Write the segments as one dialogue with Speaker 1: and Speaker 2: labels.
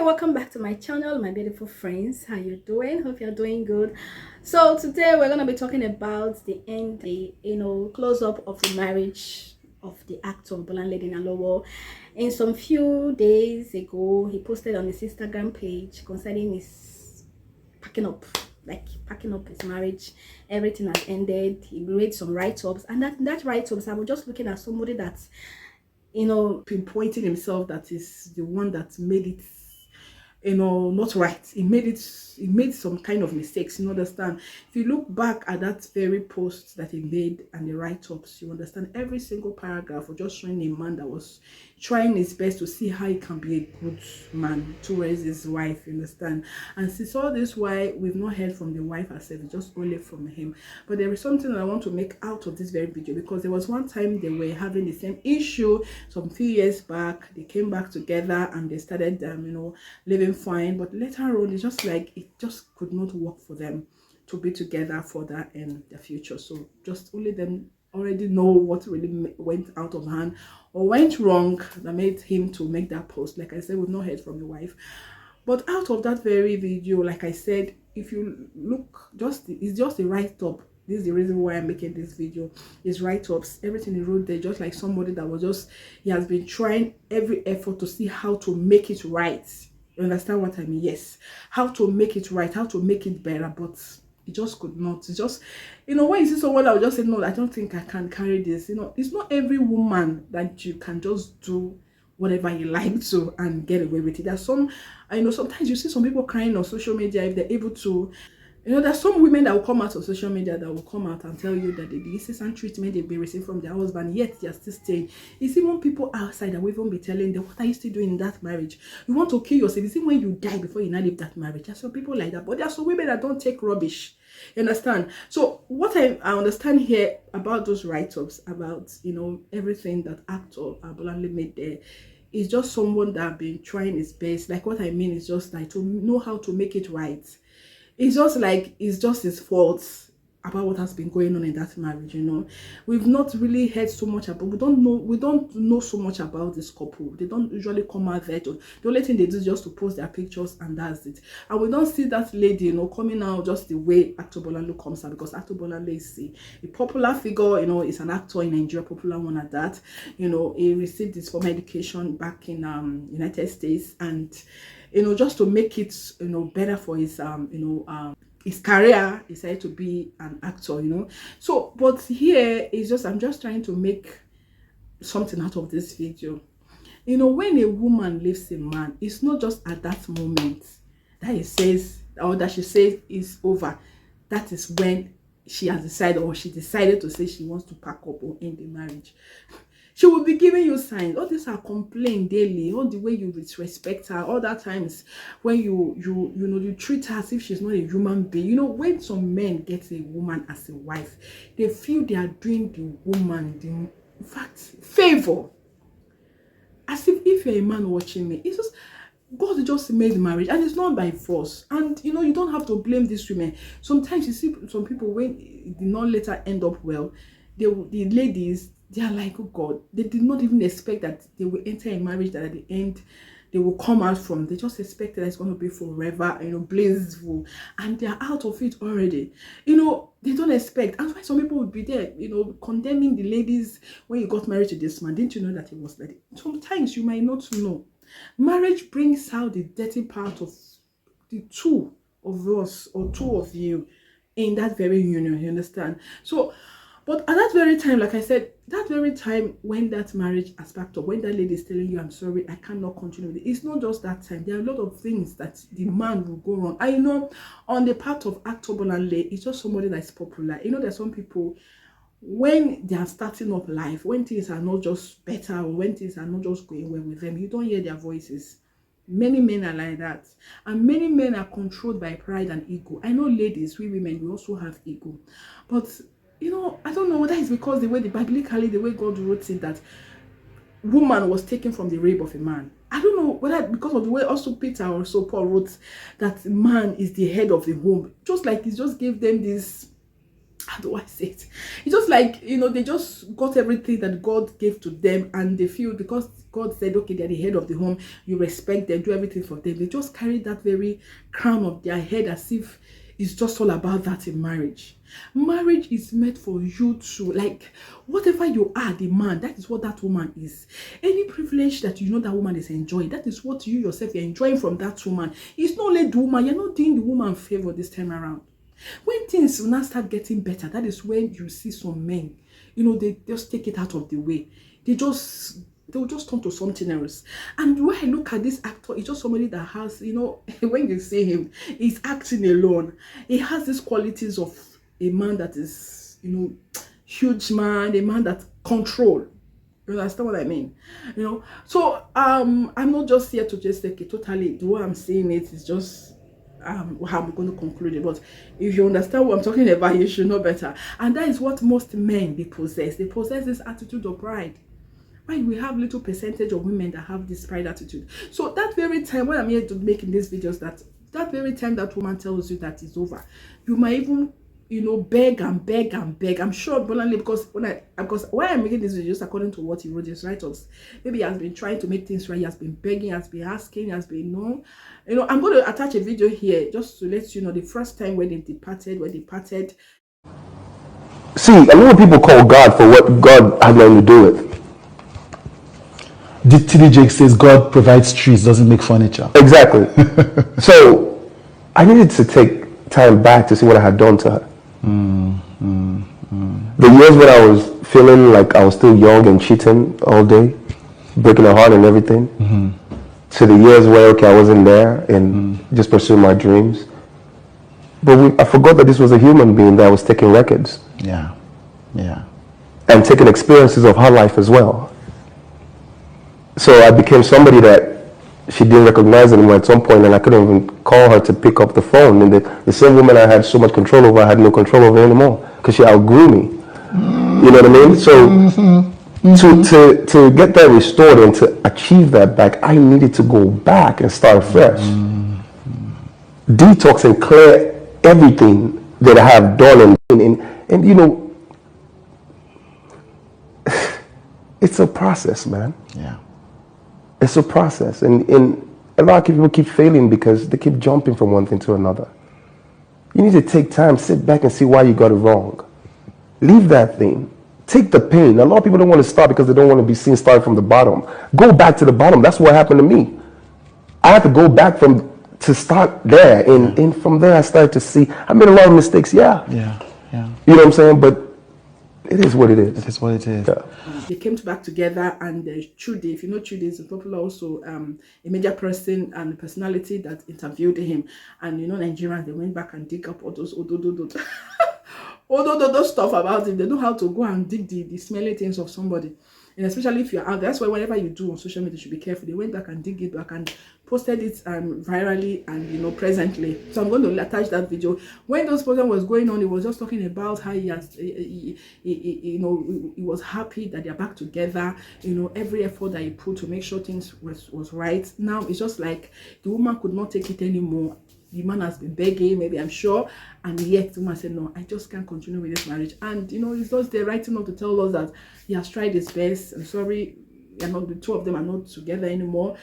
Speaker 1: welcome back to my channel, my beautiful friends. How you doing? Hope you're doing good. So today we're gonna be talking about the close up of the marriage of the actor Bunmi Ninalowo. In some few days ago, he posted on his Instagram page concerning his packing up his marriage. Everything has ended. He made some write-ups, and that write-ups, I was just looking at somebody that's pinpointing himself that is the one that made it not right. He made some kind of mistakes, understand. If you look back at that very post that he made and the write-ups, you understand every single paragraph was just showing a man that was trying his best to see how he can be a good man towards his wife, you understand. And since all this, why we've not heard from the wife herself, just only from him. But there is something that I want to make out of this very video, because there was one time they were having the same issue some few years back. They came back together and they started living fine, but later on it's just like it just could not work for them to be together for that in the future. So just only them already know what really went out of hand or went wrong that made him to make that post. Like I said, we've not heard from the wife, but out of that very video, like I said, if you look, it's just a write-up. This is the reason why I'm making this video. Is write-ups, everything he wrote there, just like somebody that was he has been trying every effort to see how to make it right. You understand what I mean? Yes, how to make it right, how to make it better, but it just could not. It's just, when you see someone that will just say, no, I don't think I can carry this. It's not every woman that you can just do whatever you like to and get away with it. There's some, sometimes you see some people crying on social media if they're able to. There's some women that will come out of social media that will come out and tell you that the incessant treatment they've been receiving from their husband, yet they're still staying. You see, when people outside that will even be telling them, what are you still doing in that marriage? You want to kill yourself. You see, when you die before you now leave that marriage. There's some people like that, but there are some women that don't take rubbish. You understand? So what I understand here about those write-ups, about everything that actor Bunmi made there, is just someone that have been trying his best. Like, what I mean is just like to know how to make it right. It's just like it's just his fault about what has been going on in that marriage. We've not really heard so much about. We don't know so much about this couple. They don't usually come out there. The only thing they do is just to post their pictures, and that's it. And we don't see that lady coming out just the way actor Bunmi comes out, because actor Bunmi is a popular figure. Is an actor in Nigeria, popular one at that. He received his formal education back in United States, and just to make it better for his career, he decided to be an actor. So but here is just, I'm just trying to make something out of this video. When a woman leaves a man, it's not just at that moment that he says, or that she says it's over. That is when she has decided, or she decided to say she wants to pack up or end the marriage. She will be giving you signs. All these are complaints daily. All the way you disrespect her. All that times when you treat her as if she's not a human being. When some men get a woman as a wife, they feel they are doing the woman in fact favor. As if you're a man watching me. It's just God just made marriage, and it's not by force. And you don't have to blame these women. Sometimes you see some people, when it did not later end up well, the ladies, they are like, oh God, they did not even expect that they will enter a marriage that at the end they will come out from. They just expected that it's going to be forever, blissful, and they are out of it already. They don't expect. And why some people would be there, condemning the ladies when you got married to this man. Didn't you know that it was like that? Sometimes you might not know. Marriage brings out the dirty part of the two of us, or two of you, in that very union. You understand? So, but at that very time, like I said, that very time when that marriage has packed up, when that lady is telling you, I'm sorry, I cannot continue with it, it's not just that time. There are a lot of things that the man will go wrong. I know on the part of actor Bunmi, it's just somebody that is popular. There's some people, when they are starting up life, when things are not just better, or when things are not just going well with them, you don't hear their voices. Many men are like that, and many men are controlled by pride and ego. I know ladies, we women, we also have ego, but I don't know whether it's because biblically, the way God wrote it, that woman was taken from the rib of a man. I don't know whether because of the way also Peter or so Paul wrote that man is the head of the home. Just like he just gave them this how do I say it? It's just like, they just got everything that God gave to them, and they feel because God said, okay, they're the head of the home, you respect them, do everything for them. They just carry that very crown of their head as if it's just all about that in marriage. Marriage is meant for you to, like, whatever you are, the man, that is what that woman is. Any privilege that that woman is enjoying, that is what you yourself are enjoying from that woman. It's not only the woman, you're not doing the woman a favor this time around. When things will now start getting better, that is when you see some men, they just take it out of the way. They'll just turn to something else. And when I look at this actor, it's just somebody that has, when you see him, he's acting alone. He has these qualities of a man that is, huge man, a man that control. You understand what I mean? So I'm not just here to just take it totally. The way I'm saying it is just how I'm going to conclude it. But if you understand what I'm talking about, you should know better. And that is what most men they possess. They possess this attitude of pride. Right? We have little percentage of women that have this pride attitude. So that very time when I'm here to making these videos, that very time that woman tells you that it's over, you might even beg and beg and beg. I'm sure Bolanle, because why I'm making this video, just according to what he wrote his write-ups, maybe he has been trying to make things right. He has been begging, has been asking, has been I'm going to attach a video here just to let you know the first time when they departed.
Speaker 2: See, a lot of people call God for what God had nothing to do with.
Speaker 3: TD Jake says God provides trees, doesn't make furniture.
Speaker 2: Exactly. So I needed to take time back to see what I had done to her. The years when I was feeling like I was still young and cheating all day, breaking her heart and everything, to the years where, okay, I wasn't there and just pursuing my dreams. But I forgot that this was a human being that was taking records.
Speaker 3: Yeah.
Speaker 2: And taking experiences of her life as well. So I became somebody that she didn't recognize anymore at some point, and I couldn't even call her to pick up the phone. And the same woman I had so much control over, I had no control over anymore because she outgrew me. You know what I mean? So to get that restored and to achieve that back, I needed to go back and start fresh. Detox and clear everything that I have done and it's a process, man.
Speaker 3: Yeah.
Speaker 2: It's a process, and a lot of people keep failing because they keep jumping from one thing to another. You need to take time, sit back and see why you got it wrong. Leave that thing. Take the pain. A lot of people don't want to start because they don't want to be seen starting from the bottom. Go back to the bottom. That's what happened to me. I had to go back to start there, and from there I started to see I made a lot of mistakes. Yeah.
Speaker 3: You
Speaker 2: know what I'm saying? But it is what it is.
Speaker 3: It is what it is.
Speaker 2: Yeah.
Speaker 1: They came back together, and Chude, if you know Chude, is a popular also a major person and personality that interviewed him. And Nigerians, they went back and dig up all those stuff about him. They know how to go and dig the smelly things of somebody. And especially if you're out there, that's why whatever you do on social media, you should be careful. They went back and dig it back and posted it virally and presently. So I'm going to attach that video. When those program was going on, he was just talking about how he was happy that they're back together. Every effort that he put to make sure things was right. Now it's just like the woman could not take it anymore. The man has been begging, maybe I'm sure, and yet the woman said, no, I just can't continue with this marriage. And it's just the right thing to tell us that he has tried his best. I'm sorry, the two of them are not together anymore.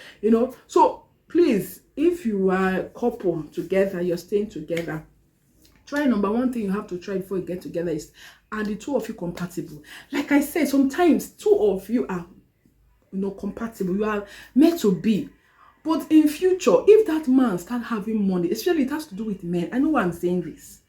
Speaker 1: So please, if you are a couple together, you're staying together, number one thing you have to try before you get together is, are the two of you compatible? Like I said, sometimes two of you are compatible. You are meant to be. But in future, if that man start having money, especially it has to do with men, I know why I'm saying this.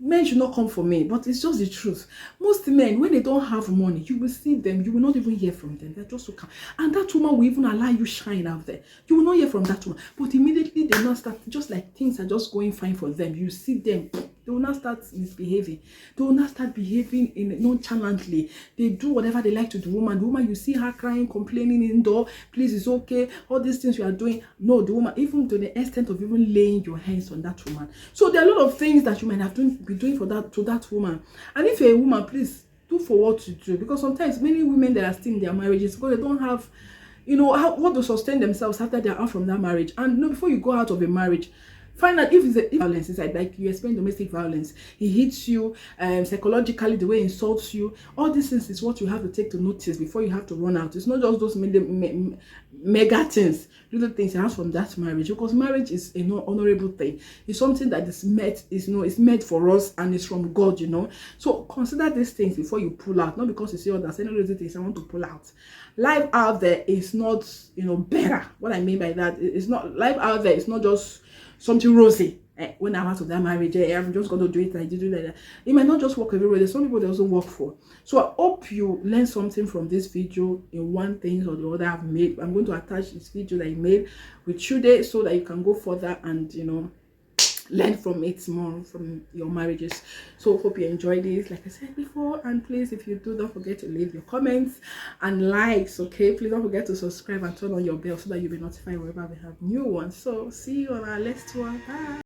Speaker 1: Men should not come for me, but it's just the truth. Most men, when they don't have money, you will see them, you will not even hear from them. They're just so calm. And that woman will even allow you shine out there. You will not hear from that woman. But immediately they now start, just like things are just going fine for them. You see them, they will not start misbehaving. They will not start behaving nonchalantly. They do whatever they like to the woman. The woman, you see her crying, complaining indoor, please, it's okay, all these things you are doing. No, the woman, even to the extent of even laying your hands on that woman. So there are a lot of things that you might have be doing for that woman. And if you're a woman, please do for what to do, because sometimes many women that are still in their marriages because they don't have what to sustain themselves after they're out from that marriage. And before you go out of a marriage, Find out if it's violence inside, like you experience domestic violence, he hits you psychologically, the way he insults you. All these things is what you have to take to notice before you have to run out. It's not just those mega things, little things. It has from that marriage, because marriage is a honorable thing. It's something that is it's made for us, and it's from God, So consider these things before you pull out. Not because you see others, any of these things I want to pull out. Life out there is not better. What I mean by that is not life out there. It's not just something rosy. When I'm out of that marriage, I'm just going to do it like you do like that. It might not just work everywhere. There's some people that doesn't work for. So I hope you learn something from this video in one thing or the other I've made. I'm going to attach this video that I made with you there so that you can go further and learn from it more from your marriages. So hope you enjoyed this, like I said before, and please, if you do, don't forget to leave your comments and likes. Okay, please don't forget to subscribe and turn on your bell so that you'll be notified whenever we have new ones. So see you on our next one. Bye.